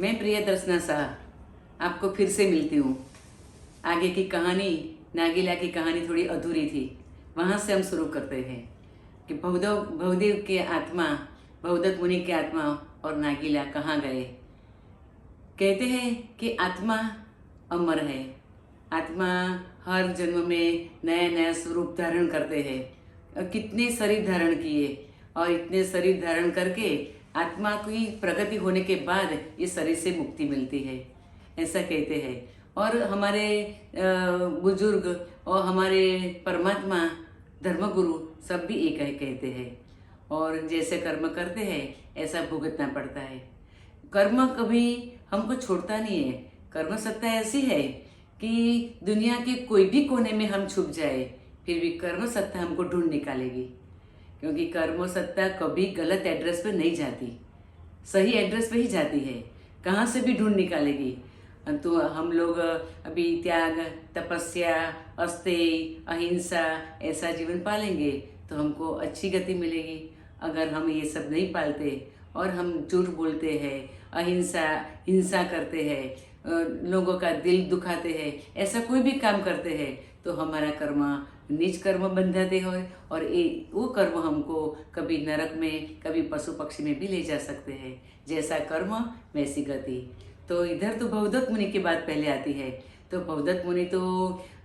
मैं प्रियदर्शना शाह आपको फिर से मिलती हूँ। आगे की कहानी, नागीला की कहानी थोड़ी अधूरी थी, वहाँ से हम शुरू करते हैं कि बहुदेव के आत्मा, बहुदत्त मुनि के आत्मा और नागीला कहाँ गए। कहते हैं कि आत्मा अमर है। आत्मा हर जन्म में नया नया स्वरूप धारण करते हैं। और कितने शरीर धारण किए और इतने शरीर धारण करके आत्मा की प्रगति होने के बाद इस शरीर से मुक्ति मिलती है, ऐसा कहते हैं। और हमारे बुजुर्ग और हमारे परमात्मा धर्मगुरु सब भी एक है कहते हैं। और जैसे कर्म करते हैं ऐसा भुगतना पड़ता है। कर्म कभी हमको छोड़ता नहीं है। कर्म सत्ता ऐसी है कि दुनिया के कोई भी कोने में हम छुप जाए फिर भी कर्म सत्ता हमको ढूंढ निकालेगी। क्योंकि कर्म सत्ता कभी गलत एड्रेस पे नहीं जाती, सही एड्रेस पे ही जाती है। कहाँ से भी ढूंढ निकालेगी। तो हम लोग अभी त्याग, तपस्या, अस्तेय, अहिंसा ऐसा जीवन पालेंगे तो हमको अच्छी गति मिलेगी। अगर हम ये सब नहीं पालते और हम झूठ बोलते हैं, अहिंसा, हिंसा करते हैं, लोगों का दिल दुखाते हैं, ऐसा कोई भी काम करते हैं तो हमारा कर्म नीच कर्म बन जाते हो और वो कर्म हमको कभी नरक में, कभी पशु पक्षी में भी ले जा सकते हैं। जैसा कर्म वैसी गति। तो इधर तो बहुदत्त मुनि की बात पहले आती है। तो बहुदत्त मुनि तो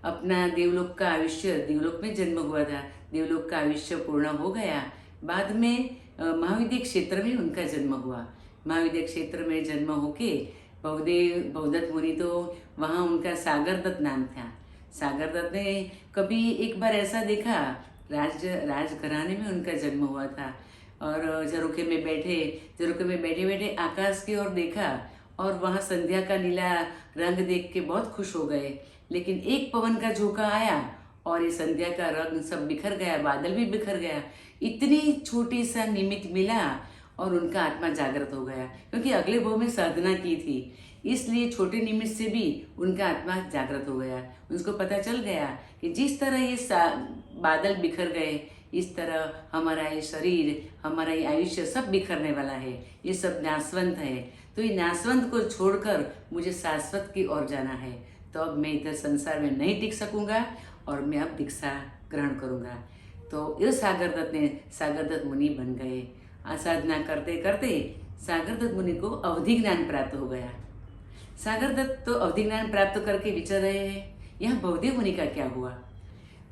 अपना देवलोक का आयुष्य, देवलोक में जन्म हुआ था, देवलोक का आयुष्य पूर्ण हो गया। बाद में महाविद्य क्षेत्र में उनका जन्म हुआ। महाविद्य क्षेत्र में जन्म होके बहुदत्त मुनि तो वहाँ उनका सागरदत्त नाम था। सागरदत्त ने कभी एक बार ऐसा देखा, राजघराने में उनका जन्म हुआ था और झरोखे में बैठे बैठे आकाश की ओर देखा और वहाँ संध्या का नीला रंग देख के बहुत खुश हो गए। लेकिन एक पवन का झोंका आया और ये संध्या का रंग सब बिखर गया, बादल भी बिखर गया। इतनी छोटी सा निमित्त मिला और उनका आत्मा जागृत हो गया। क्योंकि अगले भाव में साधना की थी, इसलिए छोटे निमित्त से भी उनका आत्मा जागृत हो गया। उसको पता चल गया कि जिस तरह ये बादल बिखर गए, इस तरह हमारा ये शरीर, हमारा ये आयुष्य सब बिखरने वाला है। ये सब नाशवंत है। तो ये नाशवंत को छोड़कर मुझे शाश्वत की ओर जाना है। तो अब मैं इधर संसार में नहीं टिक सकूंगा और मैं अब दीक्षा ग्रहण करूंगा। तो इस सागरदत्त मुनि बन गए। साधना करते करते सागरदत्त मुनि को अवधि ज्ञान प्राप्त हो गया। सागरदत्त तो अवधि ज्ञान प्राप्त करके विचर रहे हैं। यहाँ बहुदेव मुनि का क्या हुआ?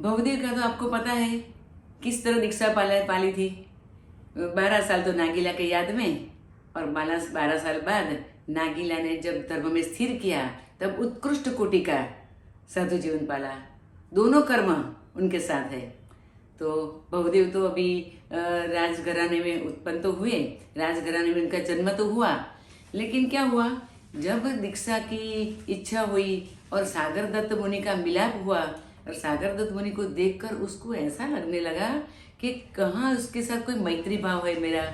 बहुदेव का तो आपको पता है किस तरह दीक्षा पाली थी। 12 साल तो नागीला के याद में, और 12 साल बाद नागीला ने जब धर्म में स्थिर किया तब उत्कृष्ट कोटि का साधु जीवन पाला। दोनों कर्म उनके साथ है। तो बहुदेव तो अभी राजघराने में उत्पन्न तो हुए, राजघराने में उनका जन्म तो हुआ। लेकिन क्या हुआ, जब दीक्षा की इच्छा हुई और सागरदत्त मुनि का मिलाप हुआ और सागरदत्त मुनि को देखकर उसको ऐसा लगने लगा कि कहाँ उसके साथ कोई मैत्री भाव है मेरा।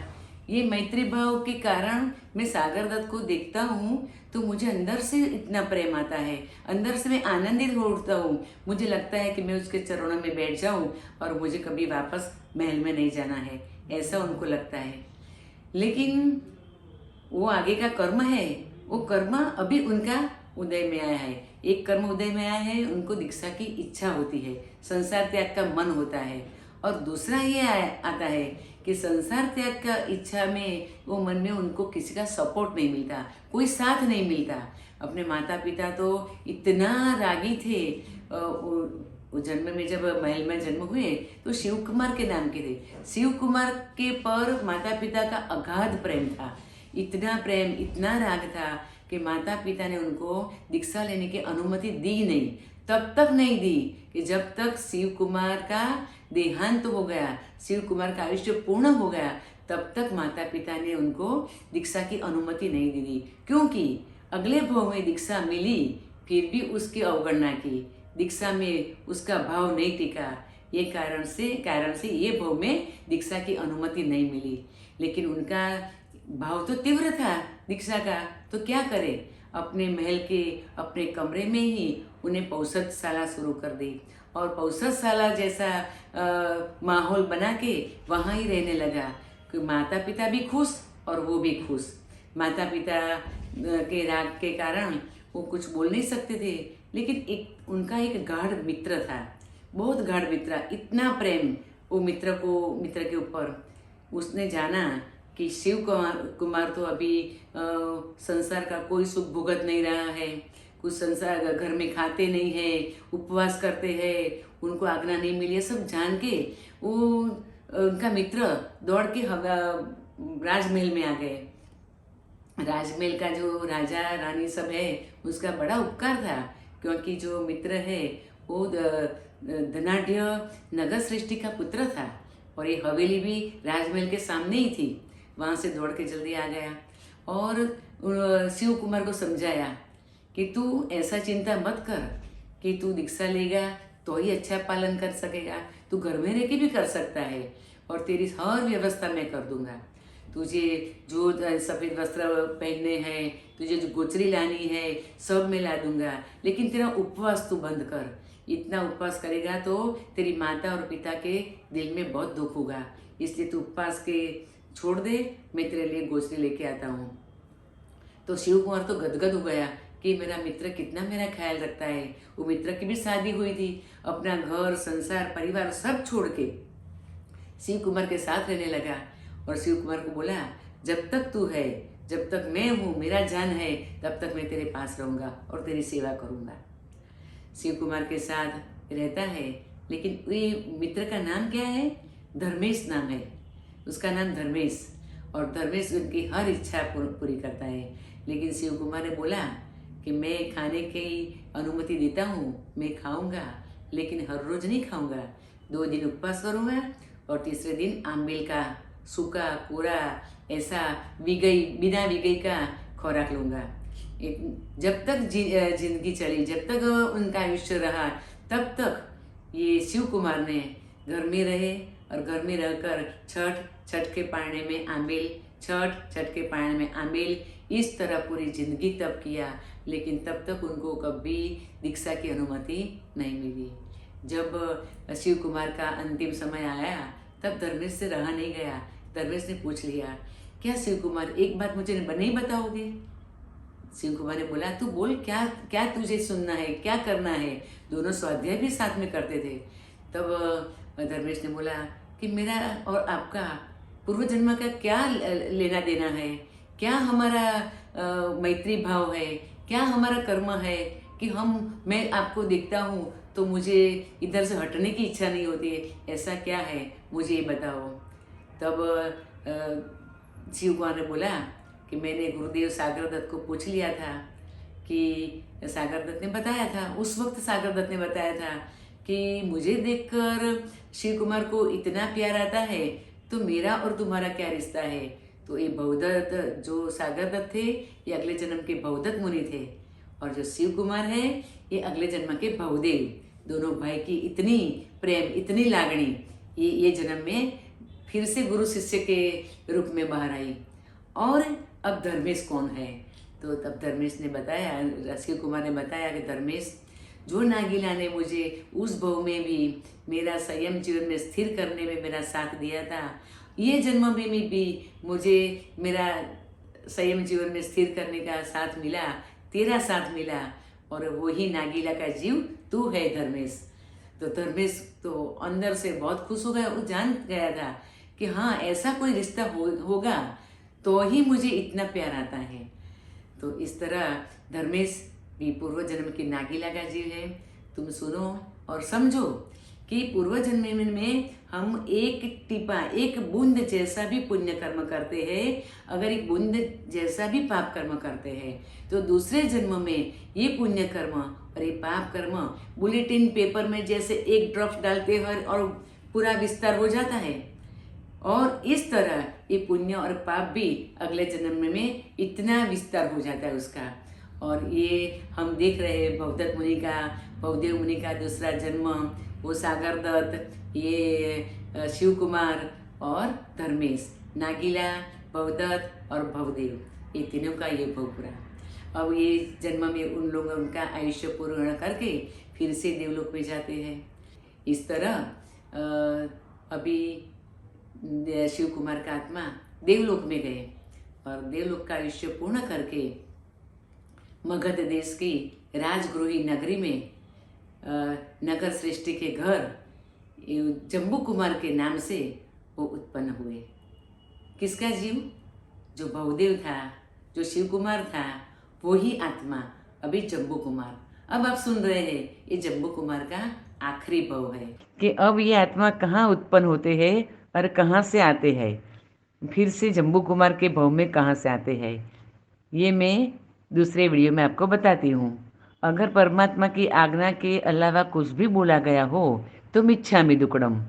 ये मैत्री भाव के कारण मैं सागरदत्त को देखता हूँ तो मुझे अंदर से इतना प्रेम आता है, अंदर से मैं आनंदित हो उठता हूँ। मुझे लगता है कि मैं उसके चरणों में बैठ जाऊँ और मुझे कभी वापस महल में नहीं जाना है, ऐसा उनको लगता है। लेकिन वो आगे का कर्म है, वो कर्म अभी उनका उदय में आया है। एक कर्म उदय में आया है, उनको दीक्षा की इच्छा होती है, संसार त्याग का मन होता है। और दूसरा ये आता है कि संसार त्याग का इच्छा में वो मन में उनको किसी का सपोर्ट नहीं मिलता, कोई साथ नहीं मिलता। अपने माता पिता तो इतना रागी थे। वो जन्म में जब महल में जन्म हुए तो शिव कुमार के नाम के थे। शिव कुमार के पर माता पिता का अगाध प्रेम था, इतना प्रेम, इतना राग था कि माता पिता ने उनको दीक्षा लेने की अनुमति दी नहीं। तब तक नहीं दी कि जब तक शिव कुमार का देहांत हो गया, शिव कुमार का आयुष्य पूर्ण हो गया, तब तक माता पिता ने उनको दीक्षा की अनुमति नहीं दी। क्योंकि अगले भाव में दीक्षा मिली फिर भी उसकी अवगणना की, दीक्षा में उसका भाव नहीं टिका। ये कारण से ये भाव में दीक्षा की अनुमति नहीं मिली। लेकिन उनका भाव तो तीव्र था दीक्षा का, तो क्या करे, अपने महल के अपने कमरे में ही उन्हें पौषधशाला शुरू कर दी और पौषधशाला जैसा माहौल बना के वहाँ ही रहने लगा कि माता पिता भी खुश और वो भी खुश। माता पिता के राग के कारण वो कुछ बोल नहीं सकते थे, लेकिन एक उनका एक गाढ़ मित्र था, बहुत गाढ़ मित्र, इतना प्रेम वो मित्र के ऊपर। उसने जाना कि शिव कुमार तो अभी संसार का कोई सुख भुगत नहीं रहा है, कुछ संसार घर में खाते नहीं है, उपवास करते हैं, उनको आज्ञा नहीं मिली है, सब जान के वो उनका मित्र दौड़ के राजमहल में आ गए। राजमहल का जो राजा रानी सब है उसका बड़ा उपकार था, क्योंकि जो मित्र है वो धनाढ़ नगर सृष्टि का पुत्र था, और ये हवेली भी राजमहल के सामने ही थी। वहाँ से दौड़ के जल्दी आ गया और शिव कुमार को समझाया कि तू ऐसा चिंता मत कर कि तू दीक्षा लेगा तो ही अच्छा पालन कर सकेगा, तू घर में रह के भी कर सकता है, और तेरी हर व्यवस्था मैं कर दूंगा। तुझे जो सफ़ेद वस्त्र पहनने हैं, तुझे जो गोचरी लानी है, सब मैं ला दूंगा, लेकिन तेरा उपवास तू बंद कर। इतना उपवास करेगा तो तेरी माता और पिता के दिल में बहुत दुख होगा, इसलिए तू उपवास के छोड़ दे, मैं तेरे लिए गोचरी लेके आता हूँ। तो शिव कुमार तो गदगद हो गया कि मेरा मित्र कितना मेरा ख्याल रखता है। वो मित्र की भी शादी हुई थी, अपना घर संसार परिवार सब छोड़ के शिव कुमार के साथ रहने लगा, और शिव कुमार को बोला जब तक तू है, जब तक मैं हूँ, मेरा जान है, तब तक मैं तेरे पास रहूँगा और तेरी सेवा करूँगा। शिव कुमार के साथ रहता है, लेकिन ये मित्र का नाम क्या है? धर्मेश नाम है, उसका नाम धर्मेश, और धर्मेश उनकी हर इच्छा पूरी करता है। लेकिन शिव कुमार ने बोला कि मैं खाने की अनुमति देता हूँ, मैं खाऊंगा, लेकिन हर रोज नहीं खाऊंगा, 2 दिन उपवास करूँगा और तीसरे दिन आंबेल का सूखा पूरा ऐसा बिना विगई का खुराक लूँगा। जब तक जिंदगी चली, जब तक उनका आयुष्य रहा, तब तक ये शिव कुमार ने घर में रहे, और घर में रहकर छठ के पारने में आंबेल, छठ के पारने में आंबेल, इस तरह पूरी जिंदगी तप किया, लेकिन तब तक उनको कभी दीक्षा की अनुमति नहीं मिली। जब शिव कुमार का अंतिम समय आया, तब धर्मेश से रहा नहीं गया। धर्मेश ने पूछ लिया, क्या शिव कुमार एक बात मुझे नहीं बताओगे? शिव कुमार ने बोला, तू बोल, क्या क्या तुझे सुनना है, क्या करना है? दोनों स्वाध्याय भी साथ में करते थे। तब धर्मेश ने बोला कि मेरा और आपका पूर्व जन्म का क्या लेना देना है, क्या हमारा मैत्री भाव है, क्या हमारा कर्म है कि मैं आपको देखता हूँ तो मुझे इधर से हटने की इच्छा नहीं होती है, ऐसा क्या है, मुझे ये बताओ। तब शिव कुमार ने बोला कि मैंने गुरुदेव सागर दत्त को पूछ लिया था, कि सागर दत्त ने बताया था, उस वक्त सागर दत्त ने बताया था कि मुझे देखकर शिव कुमार को इतना प्यार आता है, तो मेरा और तुम्हारा क्या रिश्ता है? तो ये भवदत्त, जो सागर दत्त थे, ये अगले जन्म के भवदत्त मुनि थे, और जो शिव कुमार है ये अगले जन्म के भवदेव। दोनों भाई की इतनी प्रेम, इतनी लागणी ये जन्म में फिर से गुरु शिष्य के रूप में बाहर आई। और अब धर्मेश कौन है? तो तब धर्मेश ने बताया, शिव कुमार ने बताया कि धर्मेश, जो नागीला ने मुझे उस भव में भी मेरा संयम जीवन में स्थिर करने में मेरा साथ दिया था, ये जन्म में भी मुझे मेरा संयम जीवन में स्थिर करने का साथ मिला, तेरा साथ मिला, और वही नागीला का जीव तू है धर्मेश। तो धर्मेश तो अंदर से बहुत खुश हो गया, वो जान गया था कि हाँ, ऐसा कोई रिश्ता होगा तो ही मुझे इतना प्यार आता है। तो इस तरह धर्मेश भी पूर्व जन्म की नागीला का जीव है। तुम सुनो और समझो कि पूर्व जन्म में हम एक टीपा, एक बूंद जैसा भी पुण्य कर्म करते हैं, अगर एक बूंद जैसा भी पाप कर्म करते हैं, तो दूसरे जन्म में ये पुण्य कर्म और ये पाप कर्म बुलेटिन पेपर में जैसे एक ड्रॉप डालते हैं और पूरा विस्तार हो जाता है, और इस तरह ये पुण्य और पाप भी अगले जन्म में इतना विस्तार हो जाता है उसका। और ये हम देख रहे हैं भवदेव मुनि का दूसरा जन्म, वो सागर दत्त, ये शिव कुमार और धर्मेश, नागीला, भवदत्त और भवदेव, ये तीनों का ये भव पूरा। अब ये जन्म में उन लोग उनका आयुष्य पूर्ण करके फिर से देवलोक में जाते हैं। इस तरह अभी शिव कुमार का आत्मा देवलोक में गए, और देवलोक का आयुष्य पूर्ण करके मगध देश की राजगृही नगरी में नगर सृष्टि के घर जम्बू कुमार के नाम से वो उत्पन्न हुए। किसका जीव? जो बहुदेव था, जो शिव कुमार था, वही आत्मा अभी जम्बू कुमार। अब आप सुन रहे हैं ये जम्बू कुमार का आखिरी भव है कि अब ये आत्मा कहाँ उत्पन्न होते हैं और कहाँ से आते हैं, फिर से जम्बू कुमार के भव में कहाँ से आते हैं, ये मैं दूसरे वीडियो में आपको बताती हूँ। अगर परमात्मा की आज्ञा के अलावा कुछ भी बोला गया हो तो मिच्छामि दुक्कडम।